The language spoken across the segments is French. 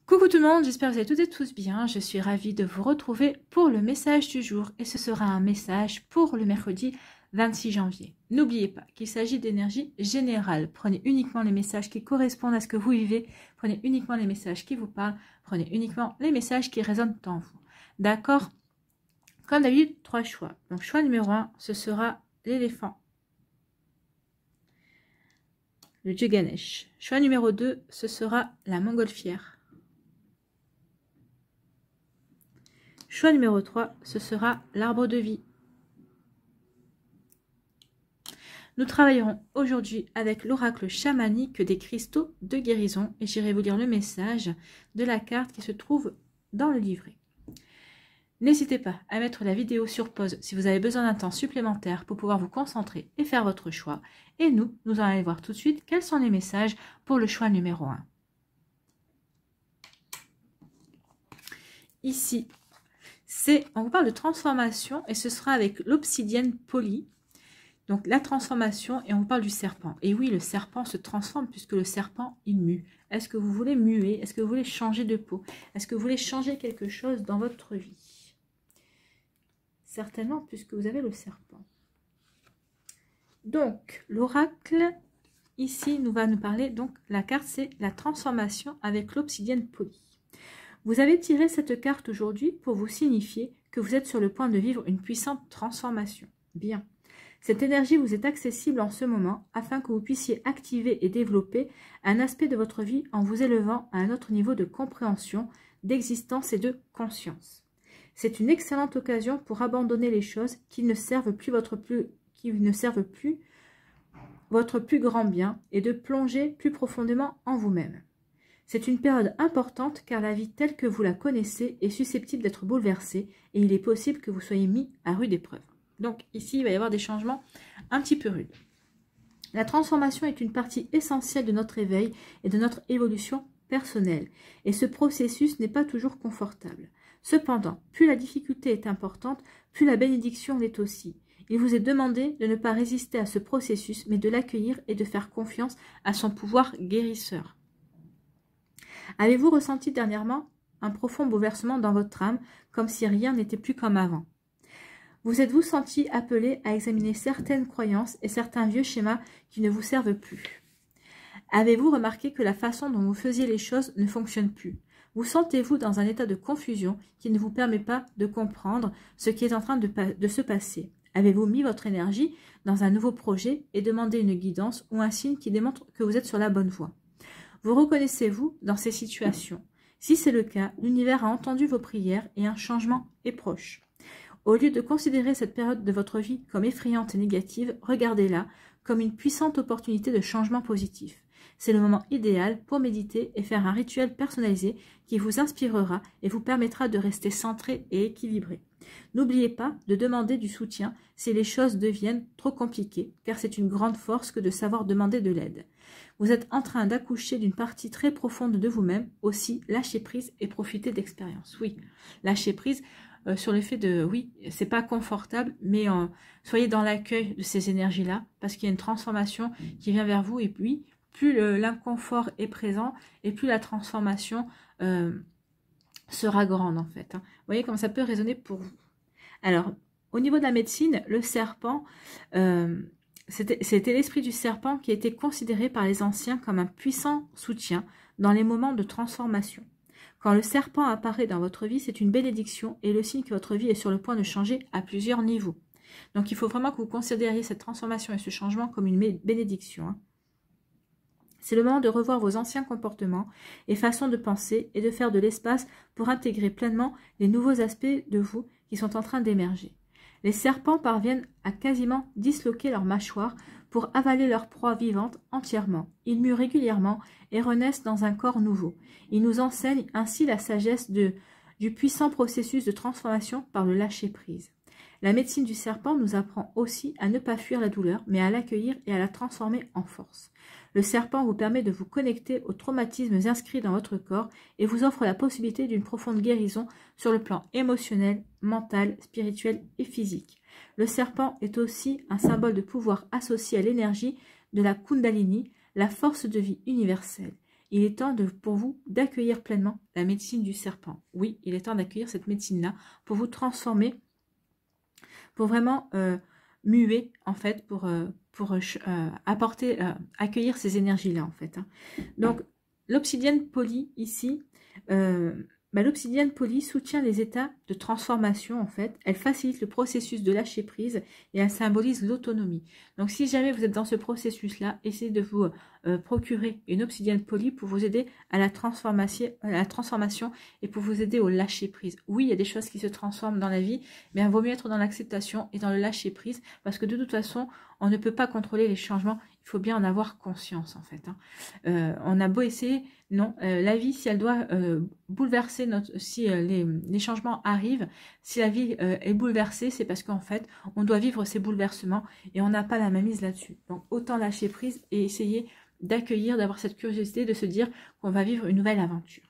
Coucou tout le monde, j'espère que vous allez toutes et tous bien. Je suis ravie de vous retrouver pour le message du jour et ce sera un message pour le mercredi 26 janvier. N'oubliez pas qu'il s'agit d'énergie générale. Prenez uniquement les messages qui correspondent à ce que vous vivez. Prenez uniquement les messages qui vous parlent. Prenez uniquement les messages qui résonnent en vous. D'accord? Comme d'habitude, 3 choix. Donc choix numéro 1, ce sera l'éléphant. Le dieu Ganesh. Choix numéro 2, ce sera la montgolfière. Choix numéro 3, ce sera l'arbre de vie. Nous travaillerons aujourd'hui avec l'oracle chamanique des cristaux de guérison et j'irai vous lire le message de la carte qui se trouve dans le livret. N'hésitez pas à mettre la vidéo sur pause si vous avez besoin d'un temps supplémentaire pour pouvoir vous concentrer et faire votre choix. Et nous allons aller voir tout de suite quels sont les messages pour le choix numéro 1. Ici, on vous parle de transformation et ce sera avec l'obsidienne polie. Donc la transformation et on vous parle du serpent. Et oui, le serpent se transforme puisque le serpent, il mue. Est-ce que vous voulez muer? Est-ce que vous voulez changer de peau? Est-ce que vous voulez changer quelque chose dans votre vie? Certainement puisque vous avez le serpent. Donc l'oracle, ici, va nous parler, donc la carte c'est la transformation avec l'obsidienne polie. Vous avez tiré cette carte aujourd'hui pour vous signifier que vous êtes sur le point de vivre une puissante transformation. Bien. Cette énergie vous est accessible en ce moment afin que vous puissiez activer et développer un aspect de votre vie en vous élevant à un autre niveau de compréhension, d'existence et de conscience. C'est une excellente occasion pour abandonner les choses qui ne servent plus votre plus grand bien et de plonger plus profondément en vous-même. C'est une période importante car la vie telle que vous la connaissez est susceptible d'être bouleversée et il est possible que vous soyez mis à rude épreuve. Donc ici, il va y avoir des changements un petit peu rudes. La transformation est une partie essentielle de notre éveil et de notre évolution personnelle. Et ce processus n'est pas toujours confortable. Cependant, plus la difficulté est importante, plus la bénédiction l'est aussi. Il vous est demandé de ne pas résister à ce processus, mais de l'accueillir et de faire confiance à son pouvoir guérisseur. Avez-vous ressenti dernièrement un profond bouleversement dans votre âme, comme si rien n'était plus comme avant? Vous êtes-vous senti appelé à examiner certaines croyances et certains vieux schémas qui ne vous servent plus? Avez-vous remarqué que la façon dont vous faisiez les choses ne fonctionne plus? Vous sentez-vous dans un état de confusion qui ne vous permet pas de comprendre ce qui est en train de se passer? Avez-vous mis votre énergie dans un nouveau projet et demandé une guidance ou un signe qui démontre que vous êtes sur la bonne voie? Vous reconnaissez-vous dans ces situations? Si c'est le cas, l'univers a entendu vos prières et un changement est proche. Au lieu de considérer cette période de votre vie comme effrayante et négative, regardez-la comme une puissante opportunité de changement positif. C'est le moment idéal pour méditer et faire un rituel personnalisé qui vous inspirera et vous permettra de rester centré et équilibré. N'oubliez pas de demander du soutien si les choses deviennent trop compliquées, car c'est une grande force que de savoir demander de l'aide. Vous êtes en train d'accoucher d'une partie très profonde de vous-même, aussi lâchez prise et profitez d'expérience. Oui, lâchez prise sur le fait de, oui, c'est pas confortable, mais soyez dans l'accueil de ces énergies-là, parce qu'il y a une transformation qui vient vers vous, et puis plus l'inconfort est présent, et plus la transformation sera grande en fait. Vous voyez comment ça peut résonner pour vous. Alors, au niveau de la médecine, le serpent, c'était l'esprit du serpent qui a été considéré par les anciens comme un puissant soutien dans les moments de transformation. Quand le serpent apparaît dans votre vie, c'est une bénédiction et le signe que votre vie est sur le point de changer à plusieurs niveaux. Donc il faut vraiment que vous considériez cette transformation et ce changement comme une bénédiction. C'est le moment de revoir vos anciens comportements et façons de penser et de faire de l'espace pour intégrer pleinement les nouveaux aspects de vous qui sont en train d'émerger. Les serpents parviennent à quasiment disloquer leur mâchoire pour avaler leur proie vivante entièrement. Ils muent régulièrement et renaissent dans un corps nouveau. Ils nous enseignent ainsi la sagesse du puissant processus de transformation par le lâcher-prise. La médecine du serpent nous apprend aussi à ne pas fuir la douleur, mais à l'accueillir et à la transformer en force. Le serpent vous permet de vous connecter aux traumatismes inscrits dans votre corps et vous offre la possibilité d'une profonde guérison sur le plan émotionnel, mental, spirituel et physique. Le serpent est aussi un symbole de pouvoir associé à l'énergie de la Kundalini, la force de vie universelle. il est temps pour vous d'accueillir pleinement la médecine du serpent. Oui, il est temps d'accueillir cette médecine-là pour vous transformer, pour vraiment muer, en fait, pour apporter, accueillir ces énergies-là, en fait. Hein. Donc, l'obsidienne polie, ici, l'obsidienne polie soutient les états de transformation, en fait. Elle facilite le processus de lâcher prise et elle symbolise l'autonomie. Donc, si jamais vous êtes dans ce processus-là, essayez de vous procurer une obsidienne polie pour vous aider à la transformation et pour vous aider au lâcher prise. Oui, il y a des choses qui se transforment dans la vie, mais il vaut mieux être dans l'acceptation et dans le lâcher prise parce que de toute façon, on ne peut pas contrôler les changements. Il faut bien en avoir conscience, en fait. Hein. On a beau essayer, non. La vie, si elle doit bouleverser si les changements arrivent, si la vie est bouleversée, c'est parce qu'en fait, on doit vivre ces bouleversements et on n'a pas la mainmise là-dessus. Donc, autant lâcher prise et essayer d'accueillir, d'avoir cette curiosité, de se dire qu'on va vivre une nouvelle aventure.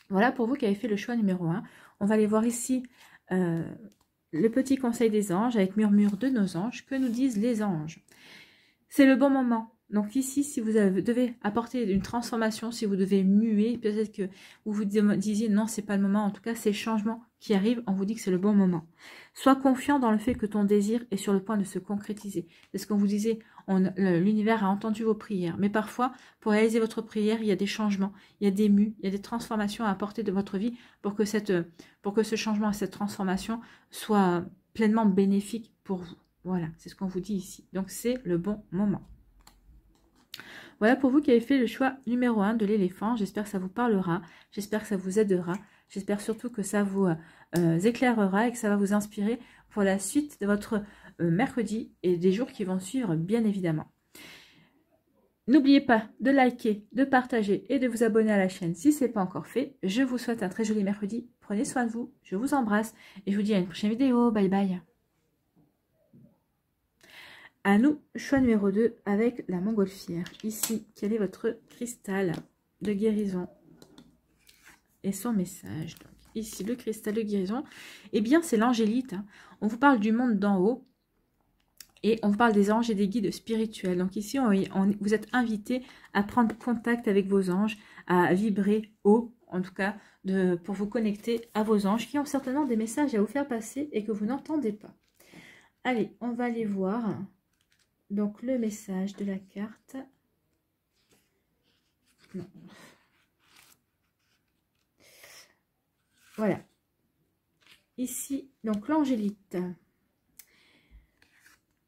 Voilà pour vous qui avez fait le choix numéro 1. On va aller voir ici le petit conseil des anges avec murmure de nos anges. Que nous disent les anges? C'est le bon moment. Donc ici, si vous devez apporter une transformation, si vous devez muer, peut-être que vous vous disiez non, c'est pas le moment. En tout cas, ces changements qui arrivent, on vous dit que c'est le bon moment. Sois confiant dans le fait que ton désir est sur le point de se concrétiser. C'est ce qu'on vous disait, l'univers a entendu vos prières. Mais parfois, pour réaliser votre prière, il y a des changements, il y a des mues, il y a des transformations à apporter de votre vie pour que ce changement et cette transformation soient pleinement bénéfiques pour vous. Voilà, c'est ce qu'on vous dit ici. Donc, c'est le bon moment. Voilà pour vous qui avez fait le choix numéro 1 de l'éléphant. J'espère que ça vous parlera. J'espère que ça vous aidera. J'espère surtout que ça vous éclairera et que ça va vous inspirer pour la suite de votre mercredi et des jours qui vont suivre, bien évidemment. N'oubliez pas de liker, de partager et de vous abonner à la chaîne si ce n'est pas encore fait. Je vous souhaite un très joli mercredi. Prenez soin de vous. Je vous embrasse et je vous dis à une prochaine vidéo. Bye bye. À nous, choix numéro 2 avec la montgolfière. Ici, quel est votre cristal de guérison et son message? Donc, ici, le cristal de guérison, eh bien, c'est l'angélite. Hein. On vous parle du monde d'en haut et on vous parle des anges et des guides spirituels. Donc ici, vous êtes invité à prendre contact avec vos anges, à vibrer haut, en tout cas, pour vous connecter à vos anges qui ont certainement des messages à vous faire passer et que vous n'entendez pas. Allez, on va aller voir. Donc, le message de la carte. Non. Voilà. Ici, donc l'angélite.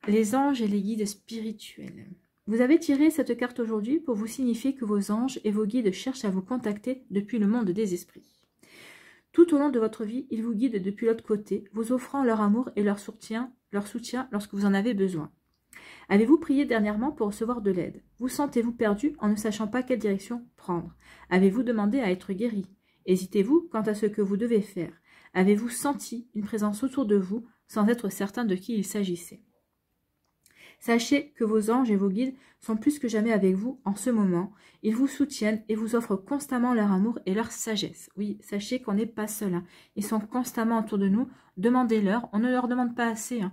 Les anges et les guides spirituels. Vous avez tiré cette carte aujourd'hui pour vous signifier que vos anges et vos guides cherchent à vous contacter depuis le monde des esprits. Tout au long de votre vie, ils vous guident depuis l'autre côté, vous offrant leur amour et leur soutien lorsque vous en avez besoin. Avez-vous prié dernièrement pour recevoir de l'aide? Vous sentez-vous perdu en ne sachant pas quelle direction prendre? Avez-vous demandé à être guéri? Hésitez-vous quant à ce que vous devez faire? Avez-vous senti une présence autour de vous sans être certain de qui il s'agissait? Sachez que vos anges et vos guides sont plus que jamais avec vous en ce moment. Ils vous soutiennent et vous offrent constamment leur amour et leur sagesse. Oui, sachez qu'on n'est pas seul. Hein. Ils sont constamment autour de nous. Demandez-leur. On ne leur demande pas assez. Hein.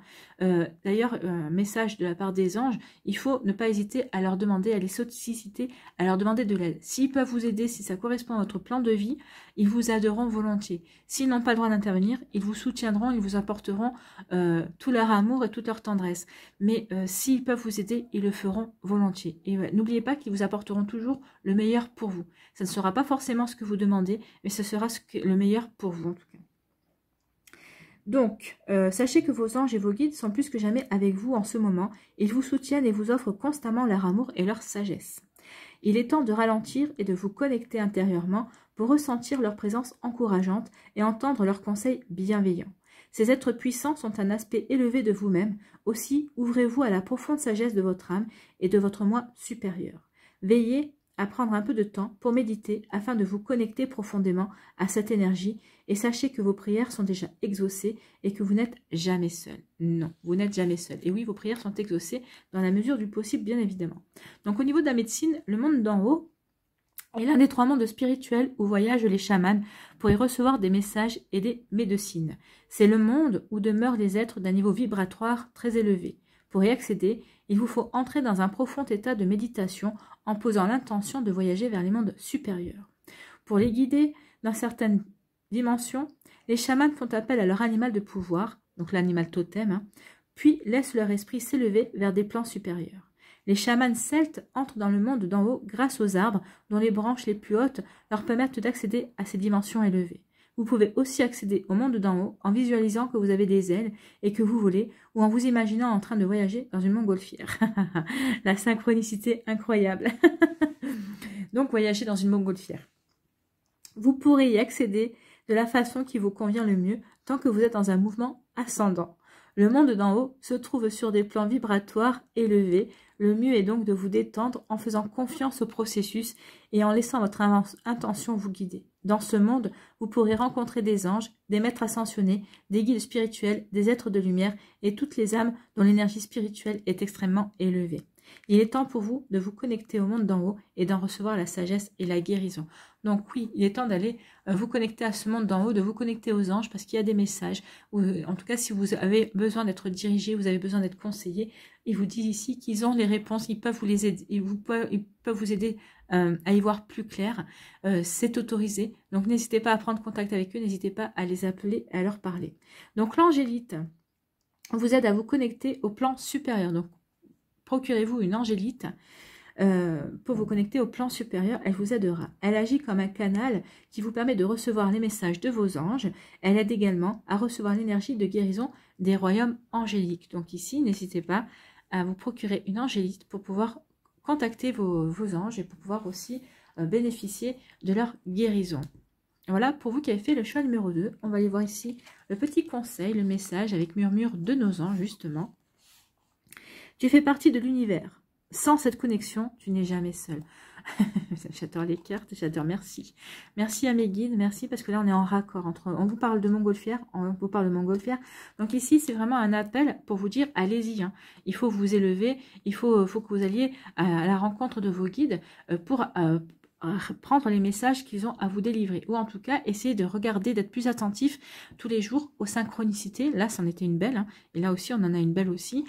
D'ailleurs, message de la part des anges, il faut ne pas hésiter à leur demander, à les solliciter, à leur demander de l'aide. S'ils peuvent vous aider, si ça correspond à votre plan de vie, ils vous aideront volontiers. S'ils n'ont pas le droit d'intervenir, ils vous soutiendront, ils vous apporteront tout leur amour et toute leur tendresse. Mais s'ils peuvent vous aider, ils le feront volontiers. Et n'oubliez pas qu'ils vous apporteront toujours le meilleur pour vous. Ça ne sera pas forcément ce que vous demandez, mais ce sera le meilleur pour vous en tout cas. Donc, sachez que vos anges et vos guides sont plus que jamais avec vous en ce moment. Ils vous soutiennent et vous offrent constamment leur amour et leur sagesse. Il est temps de ralentir et de vous connecter intérieurement pour ressentir leur présence encourageante et entendre leurs conseils bienveillants. Ces êtres puissants sont un aspect élevé de vous-même. Aussi, ouvrez-vous à la profonde sagesse de votre âme et de votre moi supérieur. Veillez à prendre un peu de temps pour méditer afin de vous connecter profondément à cette énergie et sachez que vos prières sont déjà exaucées et que vous n'êtes jamais seul. Non, vous n'êtes jamais seul. Et oui, vos prières sont exaucées dans la mesure du possible, bien évidemment. Donc au niveau de la médecine, le monde d'en haut est l'un des 3 mondes spirituels où voyagent les chamans pour y recevoir des messages et des médecines. C'est le monde où demeurent les êtres d'un niveau vibratoire très élevé. Pour y accéder, Il vous faut entrer dans un profond état de méditation en posant l'intention de voyager vers les mondes supérieurs. Pour les guider dans certaines dimensions, les chamans font appel à leur animal de pouvoir, donc l'animal totem, puis laissent leur esprit s'élever vers des plans supérieurs. Les chamans celtes entrent dans le monde d'en haut grâce aux arbres dont les branches les plus hautes leur permettent d'accéder à ces dimensions élevées. Vous pouvez aussi accéder au monde d'en haut en visualisant que vous avez des ailes et que vous volez ou en vous imaginant en train de voyager dans une montgolfière. La synchronicité incroyable. Donc voyager dans une montgolfière. Vous pourrez y accéder de la façon qui vous convient le mieux tant que vous êtes dans un mouvement ascendant. Le monde d'en haut se trouve sur des plans vibratoires élevés. Le mieux est donc de vous détendre en faisant confiance au processus et en laissant votre intention vous guider. Dans ce monde, vous pourrez rencontrer des anges, des maîtres ascensionnés, des guides spirituels, des êtres de lumière et toutes les âmes dont l'énergie spirituelle est extrêmement élevée. Il est temps pour vous de vous connecter au monde d'en haut et d'en recevoir la sagesse et la guérison. Donc oui, il est temps d'aller vous connecter à ce monde d'en haut, de vous connecter aux anges parce qu'il y a des messages. Ou, en tout cas, si vous avez besoin d'être dirigé, vous avez besoin d'être conseillé, ils vous disent ici qu'ils ont les réponses, ils peuvent vous les aider, ils peuvent vous aider à y voir plus clair. C'est autorisé. Donc n'hésitez pas à prendre contact avec eux, n'hésitez pas à les appeler et à leur parler. Donc l'angélite vous aide à vous connecter au plan supérieur. Donc procurez-vous une angélite pour vous connecter au plan supérieur, elle vous aidera. Elle agit comme un canal qui vous permet de recevoir les messages de vos anges. Elle aide également à recevoir l'énergie de guérison des royaumes angéliques. Donc ici, n'hésitez pas à vous procurer une angélite pour pouvoir contacter vos anges et pour pouvoir aussi bénéficier de leur guérison. Voilà pour vous qui avez fait le choix numéro 2. On va aller voir ici le petit conseil, le message avec murmure de nos anges justement. Tu fais partie de l'univers. Sans cette connexion, tu n'es jamais seul. J'adore les cartes, j'adore, merci. Merci à mes guides, merci parce que là on est en raccord. On vous parle de montgolfière, on vous parle de montgolfière. Donc ici c'est vraiment un appel pour vous dire allez-y. Il faut vous élever, il faut que vous alliez à la rencontre de vos guides pour prendre les messages qu'ils ont à vous délivrer, ou en tout cas essayer de regarder, d'être plus attentif tous les jours aux synchronicités. Là c'en était une belle, et là aussi on en a une belle aussi.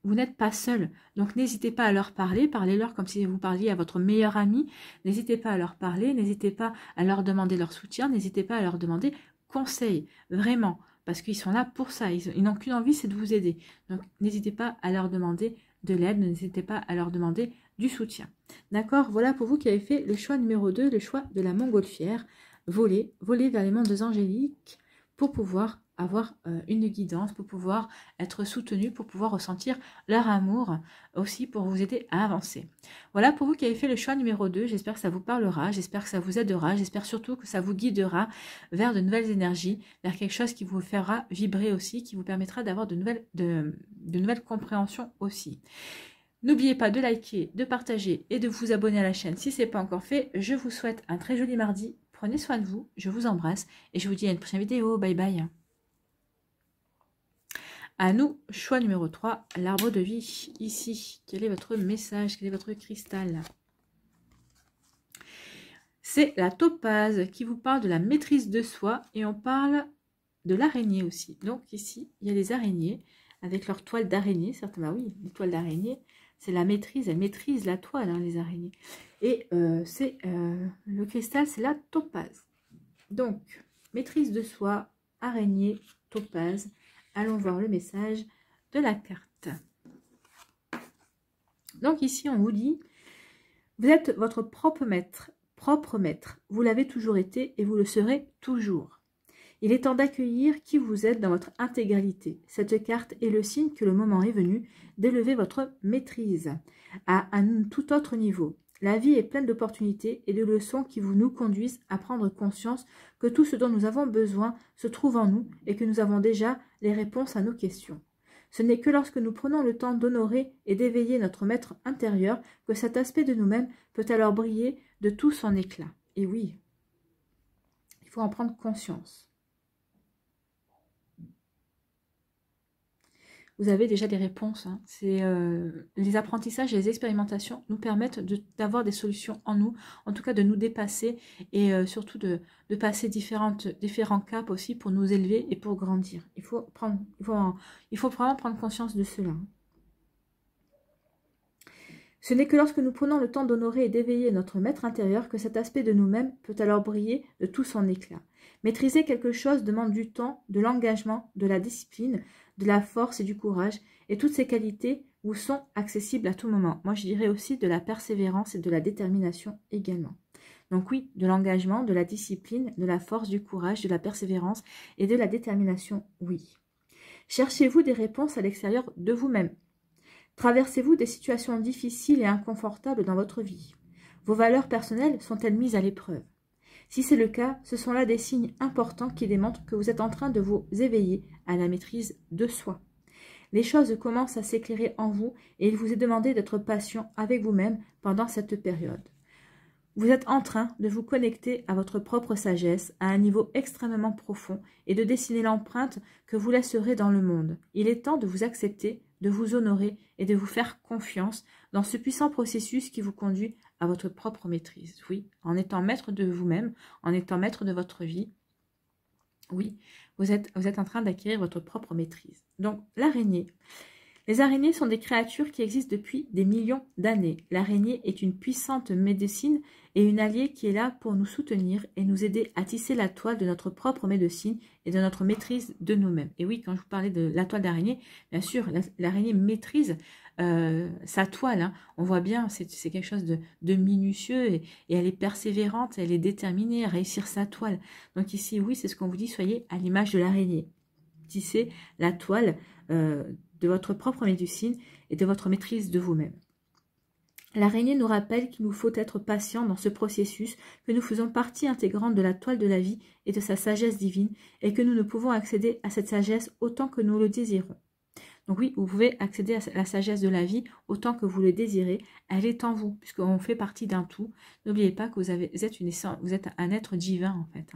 Vous n'êtes pas seul, donc n'hésitez pas à leur parler, parlez-leur comme si vous parliez à votre meilleur ami, n'hésitez pas à leur parler, n'hésitez pas à leur demander leur soutien, n'hésitez pas à leur demander conseil, vraiment, parce qu'ils sont là pour ça, ils n'ont qu'une envie, c'est de vous aider. Donc n'hésitez pas à leur demander de l'aide, n'hésitez pas à leur demander du soutien. D'accord, voilà pour vous qui avez fait le choix numéro 2, le choix de la montgolfière. Voler vers les mondes angéliques pour pouvoir avoir une guidance, pour pouvoir être soutenu, pour pouvoir ressentir leur amour, aussi pour vous aider à avancer. Voilà pour vous qui avez fait le choix numéro 2, j'espère que ça vous parlera, j'espère que ça vous aidera, j'espère surtout que ça vous guidera vers de nouvelles énergies, vers quelque chose qui vous fera vibrer aussi, qui vous permettra d'avoir de nouvelles compréhensions aussi. N'oubliez pas de liker, de partager et de vous abonner à la chaîne si ce n'est pas encore fait. Je vous souhaite un très joli mardi. Prenez soin de vous, je vous embrasse et je vous dis à une prochaine vidéo. Bye bye. À nous, choix numéro 3, l'arbre de vie. Ici, quel est votre message? Quel est votre cristal? C'est la topaze qui vous parle de la maîtrise de soi et on parle de l'araignée aussi. Donc ici, il y a les araignées avec leur toile d'araignée. Certainement, oui, les toiles d'araignée. C'est la maîtrise, elles maîtrisent la toile, les araignées. Et le cristal, c'est la topaze. Donc, maîtrise de soi, araignée, topaze. Allons voir le message de la carte. Donc ici, on vous dit, vous êtes votre propre maître. Vous l'avez toujours été et vous le serez toujours. Il est temps d'accueillir qui vous êtes dans votre intégralité. Cette carte est le signe que le moment est venu d'élever votre maîtrise à un tout autre niveau. La vie est pleine d'opportunités et de leçons qui nous conduisent à prendre conscience que tout ce dont nous avons besoin se trouve en nous et que nous avons déjà les réponses à nos questions. Ce n'est que lorsque nous prenons le temps d'honorer et d'éveiller notre maître intérieur que cet aspect de nous-mêmes peut alors briller de tout son éclat. Et oui, il faut en prendre conscience. Vous avez déjà des réponses. Les apprentissages et les expérimentations nous permettent d'avoir des solutions en nous, en tout cas de nous dépasser et surtout de passer différents caps aussi pour nous élever et pour grandir. Il faut vraiment prendre conscience de cela. Ce n'est que lorsque nous prenons le temps d'honorer et d'éveiller notre maître intérieur que cet aspect de nous-mêmes peut alors briller de tout son éclat. Maîtriser quelque chose demande du temps, de l'engagement, de la discipline, de la force et du courage, et toutes ces qualités vous sont accessibles à tout moment. Moi, je dirais aussi de la persévérance et de la détermination également. Donc oui, de l'engagement, de la discipline, de la force, du courage, de la persévérance et de la détermination, oui. Cherchez-vous des réponses à l'extérieur de vous-même. Traversez-vous des situations difficiles et inconfortables dans votre vie? Vos valeurs personnelles sont-elles mises à l'épreuve? Si c'est le cas, ce sont là des signes importants qui démontrent que vous êtes en train de vous éveiller à la maîtrise de soi. Les choses commencent à s'éclairer en vous et il vous est demandé d'être patient avec vous-même pendant cette période. Vous êtes en train de vous connecter à votre propre sagesse à un niveau extrêmement profond et de dessiner l'empreinte que vous laisserez dans le monde. Il est temps de vous accepter, de vous honorer et de vous faire confiance dans ce puissant processus qui vous conduit à votre propre maîtrise. Oui, en étant maître de vous-même, en étant maître de votre vie, oui, vous êtes en train d'acquérir votre propre maîtrise. Donc, l'araignée. Les araignées sont des créatures qui existent depuis des millions d'années. L'araignée est une puissante médecine et une alliée qui est là pour nous soutenir et nous aider à tisser la toile de notre propre médecine et de notre maîtrise de nous-mêmes. Et oui, quand je vous parlais de la toile d'araignée, bien sûr, l'araignée maîtrise sa toile. Hein. On voit bien, c'est quelque chose de minutieux et elle est persévérante, elle est déterminée à réussir sa toile. Donc ici, oui, c'est ce qu'on vous dit, soyez à l'image de l'araignée. Tissez la toile de votre propre médecine et de votre maîtrise de vous-même. L'araignée nous rappelle qu'il nous faut être patient dans ce processus, que nous faisons partie intégrante de la toile de la vie et de sa sagesse divine, et que nous ne pouvons accéder à cette sagesse autant que nous le désirons. Donc oui, vous pouvez accéder à la sagesse de la vie autant que vous le désirez, elle est en vous, puisqu'on fait partie d'un tout. N'oubliez pas que vous êtes un être divin en fait.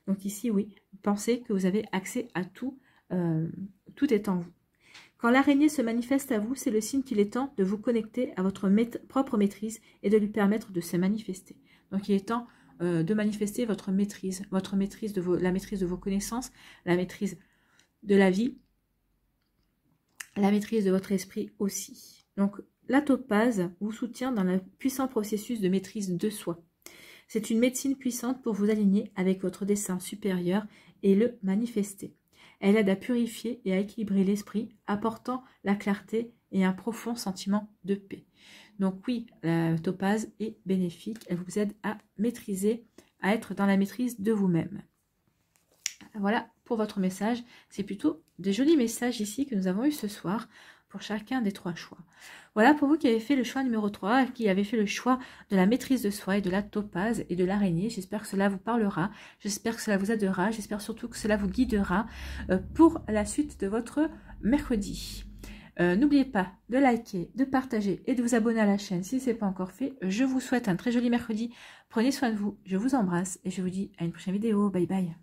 Donc ici, oui, pensez que vous avez accès à tout, tout est en vous. Quand l'araignée se manifeste à vous, c'est le signe qu'il est temps de vous connecter à votre propre maîtrise et de lui permettre de se manifester. Donc il est temps de manifester votre maîtrise la maîtrise de vos connaissances, la maîtrise de la vie, la maîtrise de votre esprit aussi. Donc la topaze vous soutient dans le puissant processus de maîtrise de soi. C'est une médecine puissante pour vous aligner avec votre dessein supérieur et le manifester. Elle aide à purifier et à équilibrer l'esprit, apportant la clarté et un profond sentiment de paix. Donc oui, la topaze est bénéfique, elle vous aide à maîtriser, à être dans la maîtrise de vous-même. Voilà pour votre message, c'est plutôt des jolis messages ici que nous avons eu ce soir pour chacun des 3 choix. Voilà pour vous qui avez fait le choix numéro 3, qui avez fait le choix de la maîtrise de soi et de la topaze et de l'araignée. J'espère que cela vous parlera, j'espère que cela vous aidera, j'espère surtout que cela vous guidera pour la suite de votre mercredi. N'oubliez pas de liker, de partager et de vous abonner à la chaîne si ce n'est pas encore fait. Je vous souhaite un très joli mercredi. Prenez soin de vous, je vous embrasse et je vous dis à une prochaine vidéo. Bye bye.